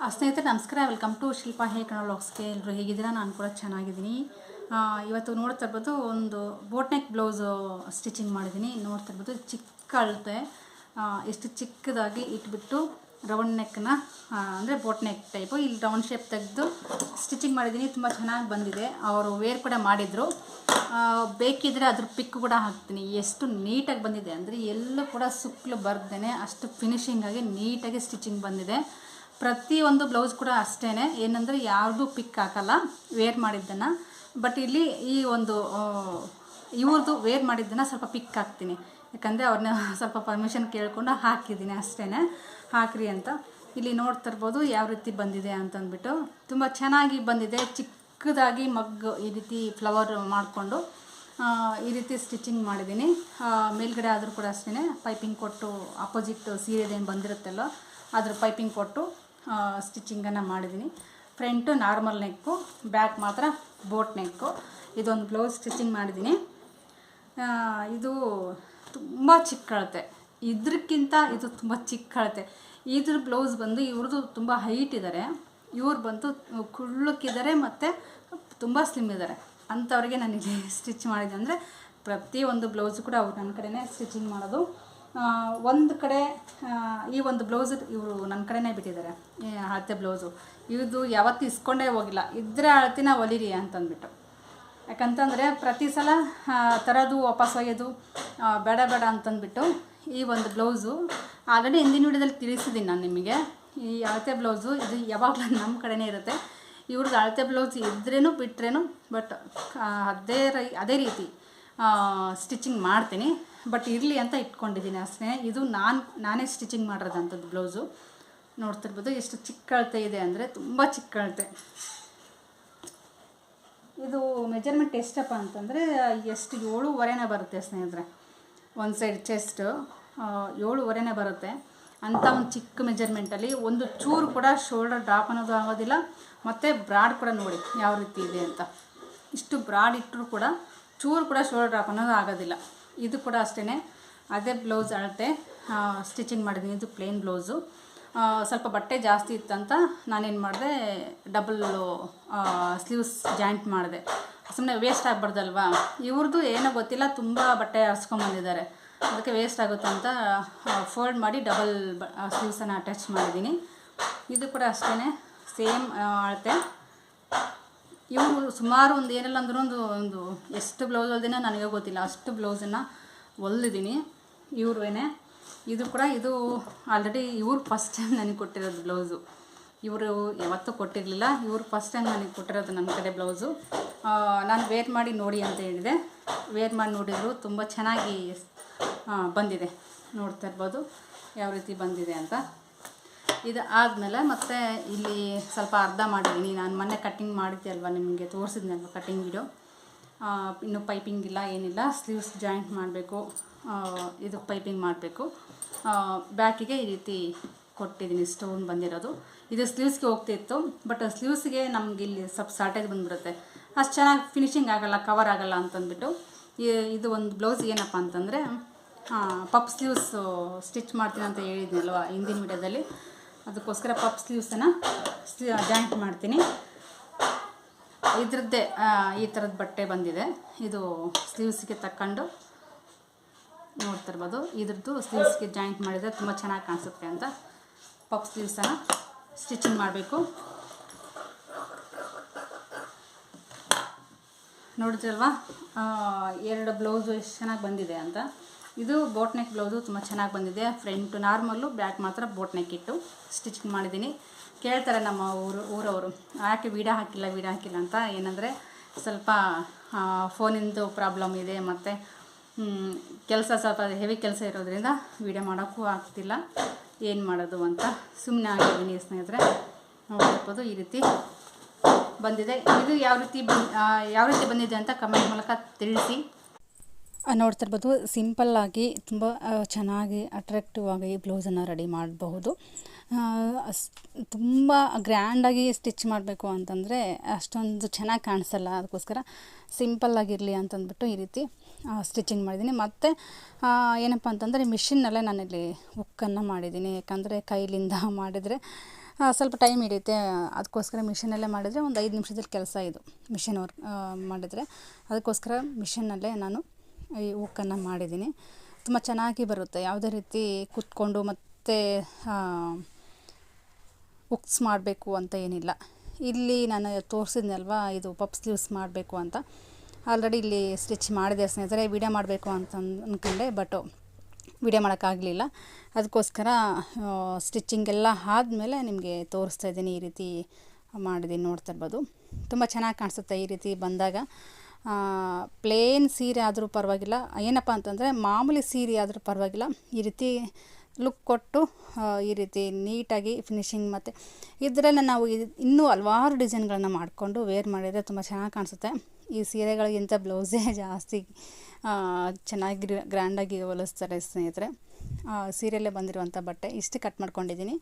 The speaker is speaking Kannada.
ಸ್ನೇಹಿತರೆ ನಮಸ್ಕಾರ, welcome to Shilpa hair Kannada ವ್ಲಾಗ್ಸ್ಗೆ. ಎಲ್ಲರೂ ಹೇಗಿದ್ದೀರಾ? ನಾನು ಕೂಡ ಚೆನ್ನಾಗಿದ್ದೀನಿ. ಇವತ್ತು ನೋಡ್ತಾ ಇರ್ಬೋದು, ಒಂದು ಬೋಟ್ ನೆಕ್ ಬ್ಲೌಸು ಸ್ಟಿಚಿಂಗ್ ಮಾಡಿದ್ದೀನಿ. ನೋಡ್ತಾ ಇರ್ಬೋದು, ಚಿಕ್ಕ ಅಳತೆ, ಎಷ್ಟು ಚಿಕ್ಕದಾಗಿ ಇಟ್ಬಿಟ್ಟು ರೌಂಡ್ ನೆಕ್ನ ಅಂದರೆ ಬೋಟ್ ನೆಕ್ ಟೈಪು ಇಲ್ಲಿ ರೌಂಡ್ ಶೇಪ್ ತೆಗೆದು ಸ್ಟಿಚಿಂಗ್ ಮಾಡಿದ್ದೀನಿ. ತುಂಬ ಚೆನ್ನಾಗಿ ಬಂದಿದೆ. ಅವರು ವೇರ್ ಕೂಡ ಮಾಡಿದರು. ಬೇಕಿದ್ದರೆ ಅದ್ರ ಪಿಕ್ ಕೂಡ ಹಾಕ್ತೀನಿ. ಎಷ್ಟು ನೀಟಾಗಿ ಬಂದಿದೆ ಅಂದರೆ ಎಲ್ಲೂ ಕೂಡ ಸುಕ್ಕಲು ಬರ್ದೇನೆ ಅಷ್ಟು ಫಿನಿಶಿಂಗಾಗಿ ನೀಟಾಗಿ ಸ್ಟಿಚಿಂಗ್ ಬಂದಿದೆ. ಪ್ರತಿಯೊಂದು ಬ್ಲೌಸ್ ಕೂಡ ಅಷ್ಟೇ, ಏನಂದರೆ ಯಾರ್ದು ಪಿಕ್ ಹಾಕಲ್ಲ ವೇರ್ ಮಾಡಿದ್ದನ್ನು. ಬಟ್ ಇಲ್ಲಿ ಈ ಒಂದು ಇವ್ರದ್ದು ವೇರ್ ಮಾಡಿದ್ದನ್ನು ಸ್ವಲ್ಪ ಪಿಕ್ ಹಾಕ್ತೀನಿ, ಯಾಕಂದರೆ ಅವ್ರನ್ನ ಸ್ವಲ್ಪ ಪರ್ಮಿಷನ್ ಕೇಳಿಕೊಂಡು ಹಾಕಿದ್ದೀನಿ ಅಷ್ಟೇ, ಹಾಕ್ರಿ ಅಂತ. ಇಲ್ಲಿ ನೋಡ್ತಾ ಇರ್ಬೋದು ಯಾವ ರೀತಿ ಬಂದಿದೆ ಅಂತಂದ್ಬಿಟ್ಟು. ತುಂಬ ಚೆನ್ನಾಗಿ ಬಂದಿದೆ. ಚಿಕ್ಕದಾಗಿ ಮಗ್ಗು ಈ ರೀತಿ ಫ್ಲವರ್ ಮಾಡಿಕೊಂಡು ಈ ರೀತಿ ಸ್ಟಿಚಿಂಗ್ ಮಾಡಿದ್ದೀನಿ. ಮೇಲ್ಗಡೆ ಆದರೂ ಕೂಡ ಅಷ್ಟೇ ಪೈಪಿಂಗ್ ಕೊಟ್ಟು, ಅಪೋಸಿಟ್ ಸೀರೆದೇನು ಬಂದಿರುತ್ತಲ್ಲೋ ಅದ್ರ ಪೈಪಿಂಗ್ ಕೊಟ್ಟು ಸ್ಟಿಚಿಂಗನ್ನು ಮಾಡಿದ್ದೀನಿ. ಫ್ರಂಟು ನಾರ್ಮಲ್ ನೆಕ್ಕು, ಬ್ಯಾಕ್ ಮಾತ್ರ ಬೋಟ್ ನೆಕ್ಕು. ಇದೊಂದು ಬ್ಲೌಸ್ ಸ್ಟಿಚಿಂಗ್ ಮಾಡಿದ್ದೀನಿ. ಇದು ತುಂಬ ಚಿಕ್ಕ ಅಳತೆ, ಇದಕ್ಕಿಂತ ಇದು ತುಂಬ ಚಿಕ್ಕ ಅಳತೆ. ಇದ್ರ ಬ್ಲೌಸ್ ಬಂದು ಇವ್ರದ್ದು ತುಂಬ ಹೈಟ್ ಇದ್ದಾರೆ, ಇವ್ರು ಬಂದು ಕುಳ್ಳಕ್ಕಿದ್ದಾರೆ ಮತ್ತು ತುಂಬ ಸ್ಲಿಮ್ ಇದ್ದಾರೆ. ಅಂಥವ್ರಿಗೆ ನಾನು ಇಲ್ಲಿ ಸ್ಟಿಚ್ ಮಾಡಿದ್ದೆ. ಅಂದರೆ ಪ್ರತಿಯೊಂದು ಬ್ಲೌಸು ಕೂಡ ಅವ್ರು ನನ್ನ ಕಡೆನೇ ಸ್ಟಿಚಿಂಗ್ ಮಾಡೋದು. ಒಂದು ಕಡೆ ಈ ಒಂದು ಬ್ಲೌಸ್ ಇವರು ನನ್ನ ಕಡೆನೇ ಬಿಟ್ಟಿದ್ದಾರೆ, ಅಳತೆ ಬ್ಲೌಸು. ಇದು ಯಾವತ್ತೂ ಇಸ್ಕೊಂಡೇ ಹೋಗಿಲ್ಲ, ಇದ್ರೆ ಅಳತಿನ ಹೊಲಿರಿ ಅಂತಂದ್ಬಿಟ್ಟು. ಯಾಕಂತಂದರೆ ಪ್ರತಿ ಸಲ ತರೋದು ವಾಪಸ್ ಒಯ್ಯೋದು ಬೇಡ ಬೇಡ ಅಂತಂದ್ಬಿಟ್ಟು ಈ ಒಂದು ಬ್ಲೌಸು ಆಲ್ರೆಡಿ ಹಿಂದಿನ ವಿಡಿಯೋದಲ್ಲಿ ತಿಳಿಸಿದ್ದೀನಿ ನಾನು ನಿಮಗೆ. ಈ ಅಳತೆ ಬ್ಲೌಸು ಇದು ಯಾವಾಗಲೂ ನಮ್ಮ ಕಡೆನೇ ಇರುತ್ತೆ. ಇವ್ರದ್ದು ಅಳತೆ ಬ್ಲೌಸ್ ಇದ್ರೇನು ಬಿಟ್ರೇನು, ಬಟ್ ಅದೇ ರೀತಿ ಸ್ಟಿಚಿಂಗ್ ಮಾಡ್ತೀನಿ. ಬಟ್ ಇರಲಿ ಅಂತ ಇಟ್ಕೊಂಡಿದ್ದೀನಿ ಅಷ್ಟೇ. ಇದು ನಾನೇ ಸ್ಟಿಚಿಂಗ್ ಮಾಡಿರೋದಂಥದ್ದು ಬ್ಲೌಸು. ನೋಡ್ತಿರ್ಬೋದು ಎಷ್ಟು ಚಿಕ್ಕ ಅಳತೆ ಇದೆ ಅಂದರೆ ತುಂಬ ಚಿಕ್ಕ ಅಳತೆ. ಇದು ಮೆಜರ್ಮೆಂಟ್ ಎಷ್ಟಪ್ಪ ಅಂತಂದರೆ ಎಷ್ಟು 7.5 ಬರುತ್ತೆ ಸ್ನೇಹಿತರೆ. ಒಂದು ಸೈಡ್ ಚೆಸ್ಟು 7.5 ಬರುತ್ತೆ. ಅಂಥ ಒಂದು ಚಿಕ್ಕ ಮೆಜರ್ಮೆಂಟಲ್ಲಿ ಒಂದು ಚೂರು ಕೂಡ ಶೋಲ್ಡರ್ ಡ್ರಾಪ್ ಅನ್ನೋದು ಆಗೋದಿಲ್ಲ. ಮತ್ತು ಬ್ರಾಡ್ ಕೂಡ ನೋಡಿ ಯಾವ ರೀತಿ ಇದೆ ಅಂತ. ಇಷ್ಟು ಬ್ರಾಡ್ ಇಟ್ಟರೂ ಕೂಡ ಚೂರು ಕೂಡ ಶೋಲ್ಡರ್ ಡ್ರಾಪ್ ಅನ್ನೋದು ಆಗೋದಿಲ್ಲ. ಇದು ಕೂಡ ಅಷ್ಟೇ, ಅದೇ ಬ್ಲೌಸ್ ಅಳತೆ ಸ್ಟಿಚಿಂಗ್ ಮಾಡಿದ್ದೀನಿ. ಇದು ಪ್ಲೇನ್ ಬ್ಲೌಸು. ಸ್ವಲ್ಪ ಬಟ್ಟೆ ಜಾಸ್ತಿ ಇತ್ತಂತ ನಾನೇನು ಮಾಡಿದೆ, ಡಬಲ್ ಸ್ಲೀವ್ಸ್ ಜಾಯಿಂಟ್ ಮಾಡಿದೆ. ಸುಮ್ಮನೆ ವೇಸ್ಟ್ ಆಗಬಾರ್ದಲ್ವಾ. ಇವ್ರದ್ದು ಏನೋ ಗೊತ್ತಿಲ್ಲ, ತುಂಬ ಬಟ್ಟೆ ಹರಿಸ್ಕೊಂಬಂದಿದ್ದಾರೆ, ಅದಕ್ಕೆ ವೇಸ್ಟ್ ಆಗುತ್ತೆ ಅಂತ ಫೋಲ್ಡ್ ಮಾಡಿ ಡಬಲ್ ಸ್ಲೀವ್ಸನ್ನು ಅಟ್ಯಾಚ್ ಮಾಡಿದ್ದೀನಿ. ಇದು ಕೂಡ ಅಷ್ಟೇ ಸೇಮ್ ಅಳತೆ. ಇವರು ಸುಮಾರು ಒಂದು ಏನೆಲ್ಲ ಅಂದ್ರೂ ಒಂದು ಎಷ್ಟು ಬ್ಲೌಸ್ ಹೊಲ್ದಿನ ನನಗೆ ಗೊತ್ತಿಲ್ಲ, ಅಷ್ಟು ಬ್ಲೌಸನ್ನು ಹೊಲ್ದಿದ್ದೀನಿ ಇವ್ರೇನೆ. ಇದು ಕೂಡ ಇದು ಆಲ್ರೆಡಿ ಇವ್ರು ಫಸ್ಟ್ ಟೈಮ್ ನನಗೆ ಕೊಟ್ಟಿರೋದು ಬ್ಲೌಸು. ಇವರು ಯಾವತ್ತೂ ಕೊಟ್ಟಿರಲಿಲ್ಲ, ಇವ್ರು ಫಸ್ಟ್ ಟೈಮ್ ನನಗೆ ಕೊಟ್ಟಿರೋದು ನನ್ನ ಕಡೆ ಬ್ಲೌಸು. ನಾನು ವೇರ್ ಮಾಡಿ ನೋಡಿ ಅಂತ ಹೇಳಿದೆ. ವೇರ್ ಮಾಡಿ ನೋಡಿದ್ರು ತುಂಬ ಚೆನ್ನಾಗಿ ಬಂದಿದೆ. ನೋಡ್ತಾ ಇರ್ಬೋದು ಯಾವ ರೀತಿ ಬಂದಿದೆ ಅಂತ. ಇದು ಆದಮೇಲೆ ಮತ್ತೆ ಇಲ್ಲಿ ಸ್ವಲ್ಪ ಅರ್ಧ ಮಾಡಿದ್ದೀನಿ. ನಾನು ಮೊನ್ನೆ ಕಟ್ಟಿಂಗ್ ಮಾಡಿದ್ದೆ ಅಲ್ವ, ನಿಮಗೆ ತೋರಿಸಿದ್ನಲ್ವ ಕಟ್ಟಿಂಗ್ ವಿಡಿಯೋ. ಇನ್ನೂ ಪೈಪಿಂಗ್ ಇಲ್ಲ, ಏನಿಲ್ಲ. ಸ್ಲೀವ್ಸ್ ಜಾಯಿಂಟ್ ಮಾಡಬೇಕು, ಇದು ಪೈಪಿಂಗ್ ಮಾಡಬೇಕು. ಬ್ಯಾಕಿಗೆ ಈ ರೀತಿ ಕೊಟ್ಟಿದ್ದೀನಿ, ಸ್ಟೋನ್ ಬಂದಿರೋದು. ಇದು ಸ್ಲೀವ್ಸ್ಗೆ ಹೋಗ್ತಿತ್ತು, ಬಟ್ ಸ್ಲೀವ್ಸ್ಗೆ ನಮ್ಗೆ ಇಲ್ಲಿ ಸ್ವಲ್ಪ ಶಾರ್ಟೇಜ್ ಬಂದುಬಿಡುತ್ತೆ, ಅಷ್ಟು ಚೆನ್ನಾಗಿ ಫಿನಿಶಿಂಗ್ ಆಗೋಲ್ಲ, ಕವರ್ ಆಗೋಲ್ಲ ಅಂತಂದ್ಬಿಟ್ಟು ಇದು ಒಂದು ಬ್ಲೌಸ್ ಏನಪ್ಪ ಅಂತಂದರೆ ಪಪ್ ಸ್ಲೀವ್ಸ್ ಸ್ಟಿಚ್ ಮಾಡ್ತೀನಿ ಅಂತ ಹೇಳಿದ್ನಲ್ವ ಹಿಂದಿನ ವಿಡಿಯೋದಲ್ಲಿ. ಅದಕ್ಕೋಸ್ಕರ ಪಪ್ ಸ್ಲೀವ್ಸನ್ನು ಜಾಯಿಂಟ್ ಮಾಡ್ತೀನಿ. ಇದ್ರದ್ದೇ ಈ ಥರದ ಬಟ್ಟೆ ಬಂದಿದೆ. ಇದು ಸ್ಲೀವ್ಸ್ಗೆ ತಕ್ಕೊಂಡು ನೋಡ್ತಿರ್ಬೋದು. ಇದ್ರದ್ದು ಸ್ಲೀವ್ಸ್ಗೆ ಜಾಯಿಂಟ್ ಮಾಡಿದರೆ ತುಂಬ ಚೆನ್ನಾಗಿ ಕಾಣಿಸುತ್ತೆ ಅಂತ ಪಪ್ ಸ್ಲೀವ್ಸನ್ನು ಸ್ಟಿಚಿಂಗ್ ಮಾಡಬೇಕು. ನೋಡಿದ್ರಲ್ವ ಎರಡು ಬ್ಲೌಸು ಎಷ್ಟು ಚೆನ್ನಾಗಿ ಬಂದಿದೆ ಅಂತ. ಇದು ಬೋಟ್ ನೆಕ್ ಬ್ಲೌಸು ತುಂಬ ಚೆನ್ನಾಗಿ ಬಂದಿದೆ. ಫ್ರಂಟು ನಾರ್ಮಲ್ಲು, ಬ್ಯಾಕ್ ಮಾತ್ರ ಬೋಟ್ ನೆಕ್ ಇಟ್ಟು ಸ್ಟಿಚಿಂಗ್ ಮಾಡಿದ್ದೀನಿ. ಕೇಳ್ತಾರೆ ನಮ್ಮ ಊರವರು, ಯಾಕೆ ವೀಡಿಯೋ ಹಾಕಿಲ್ಲ ಅಂತ. ಏನಂದರೆ ಸ್ವಲ್ಪ ಫೋನಿಂದು ಪ್ರಾಬ್ಲಮ್ ಇದೆ, ಮತ್ತು ಕೆಲಸ ಸ್ವಲ್ಪ ಹೆವಿ ಕೆಲಸ ಇರೋದ್ರಿಂದ ವೀಡಿಯೋ ಮಾಡೋಕ್ಕೂ ಆಗ್ತಿಲ್ಲ, ಏನು ಮಾಡೋದು ಅಂತ ಸುಮ್ಮನೆ ಆಗಿದ್ದೀನಿ ಸ್ನೇಹಿತರೆ. ನೋಡ್ಬೋದು ಈ ರೀತಿ ಬಂದಿದೆ. ಇದು ಯಾವ ರೀತಿ ಬಂದಿದೆ ಅಂತ ಕಮೆಂಟ್ ಮೂಲಕ ತಿಳಿಸಿ. ನೋಡ್ತಿರ್ಬೋದು ಸಿಂಪಲ್ಲಾಗಿ ತುಂಬ ಚೆನ್ನಾಗಿ ಅಟ್ರಾಕ್ಟಿವ್ ಆಗಿ ಈ ಬ್ಲೌಸನ್ನು ರೆಡಿ ಮಾಡಬಹುದು. ತುಂಬ ಗ್ರ್ಯಾಂಡಾಗಿ ಸ್ಟಿಚ್ ಮಾಡಬೇಕು ಅಂತಂದರೆ ಅಷ್ಟೊಂದು ಚೆನ್ನಾಗಿ ಕಾಣಿಸಲ್ಲ, ಅದಕ್ಕೋಸ್ಕರ ಸಿಂಪಲ್ಲಾಗಿರಲಿ ಅಂತಂದ್ಬಿಟ್ಟು ಈ ರೀತಿ ಸ್ಟಿಚಿಂಗ್ ಮಾಡಿದ್ದೀನಿ. ಮತ್ತು ಏನಪ್ಪ ಅಂತಂದರೆ ಮಿಷಿನ್ನಲ್ಲೇ ನಾನಿಲ್ಲಿ ಹುಕ್ಕನ್ನು ಮಾಡಿದ್ದೀನಿ, ಯಾಕಂದರೆ ಕೈಲಿಂದ ಮಾಡಿದರೆ ಸ್ವಲ್ಪ ಟೈಮ್ ಹಿಡಿಯುತ್ತೆ. ಅದಕ್ಕೋಸ್ಕರ ಮಿಷಿನಲ್ಲೇ ಮಾಡಿದರೆ ಒಂದು 5 ನಿಮಿಷದಲ್ಲಿ ಕೆಲಸ ಇದು. ಮಿಷಿನ್ ವರ್ಕ್ ಮಾಡಿದರೆ ಅದಕ್ಕೋಸ್ಕರ ಮಿಷಿನಲ್ಲೇ ನಾನು ಈ ಹುಕ್ಕನ್ನು ಮಾಡಿದ್ದೀನಿ. ತುಂಬ ಚೆನ್ನಾಗಿ ಬರುತ್ತೆ. ಯಾವುದೇ ರೀತಿ ಕೂತ್ಕೊಂಡು ಮತ್ತು ಹುಕ್ಸ್ ಮಾಡಬೇಕು ಅಂತ ಏನಿಲ್ಲ. ಇಲ್ಲಿ ನಾನು ತೋರಿಸಿದ್ನಲ್ವ, ಇದು ಪಫ್ ಸ್ಲೀವ್ಸ್ ಮಾಡಬೇಕು ಅಂತ. ಆಲ್ರೆಡಿ ಇಲ್ಲಿ ಸ್ಟಿಚ್ ಮಾಡಿದೆ ಸ್ನೇಹಿತರೆ. ವಿಡಿಯೋ ಮಾಡಬೇಕು ಅಂತ ಅಂದ್ಕೊಂಡೆ, ಬಟ್ ವಿಡಿಯೋ ಮಾಡೋಕ್ಕಾಗಲಿಲ್ಲ. ಅದಕ್ಕೋಸ್ಕರ ಸ್ಟಿಚಿಂಗ್ ಎಲ್ಲ ಆದಮೇಲೆ ನಿಮಗೆ ತೋರಿಸ್ತಾ ಇದ್ದೀನಿ. ಈ ರೀತಿ ಮಾಡಿದ್ದೀನಿ, ನೋಡ್ತಾ ಇರ್ಬೋದು. ತುಂಬ ಚೆನ್ನಾಗಿ ಕಾಣಿಸುತ್ತೆ ಈ ರೀತಿ ಬಂದಾಗ. ಪ್ಲೇನ್ ಸೀರೆ ಆದರೂ ಪರವಾಗಿಲ್ಲ, ಏನಪ್ಪ ಅಂತಂದರೆ ಮಾಮೂಲಿ ಸೀರೆ ಆದರೂ ಪರವಾಗಿಲ್ಲ, ಈ ರೀತಿ ಲುಕ್ ಕೊಟ್ಟು ಈ ರೀತಿ ನೀಟಾಗಿ ಫಿನಿಶಿಂಗ್, ಮತ್ತು ಇದರಲ್ಲೇ ನಾವು ಇನ್ನೂ ಹಲವಾರು ಡಿಸೈನ್ಗಳನ್ನು ಮಾಡಿಕೊಂಡು ವೇರ್ ಮಾಡಿದರೆ ತುಂಬ ಚೆನ್ನಾಗಿ ಕಾಣಿಸುತ್ತೆ. ಈ ಸೀರೆಗಳಿಗಿಂತ ಬ್ಲೌಸೇ ಜಾಸ್ತಿ ಚೆನ್ನಾಗಿ ಗ್ರ್ಯಾಂಡಾಗಿ ಹೊಲಿಸ್ತಾರೆ ಸ್ನೇಹಿತರೆ. ಸೀರೆಯಲ್ಲೇ ಬಂದಿರುವಂಥ ಬಟ್ಟೆ ಇಷ್ಟು ಕಟ್ ಮಾಡ್ಕೊಂಡಿದ್ದೀನಿ.